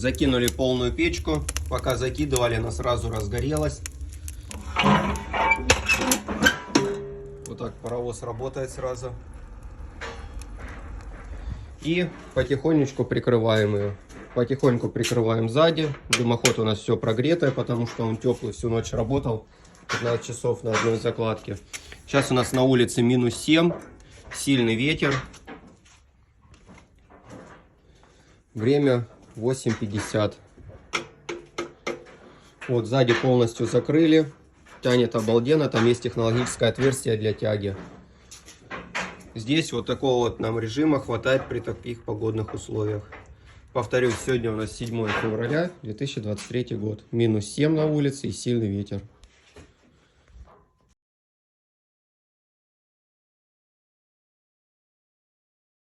Закинули полную печку. Пока закидывали, она сразу разгорелась. Вот так паровоз работает сразу. И потихонечку прикрываем ее. Потихоньку прикрываем сзади. Дымоход у нас все прогретое, потому что он теплый, всю ночь работал. 15 часов на одной закладке. Сейчас у нас на улице -7. Сильный ветер. Время 8:50. Вот сзади полностью закрыли. Тянет обалденно. Там есть технологическое отверстие для тяги. Здесь вот такого вот нам режима хватает при таких погодных условиях. Повторюсь, сегодня у нас 7 февраля 2023 год. -7 на улице и сильный ветер.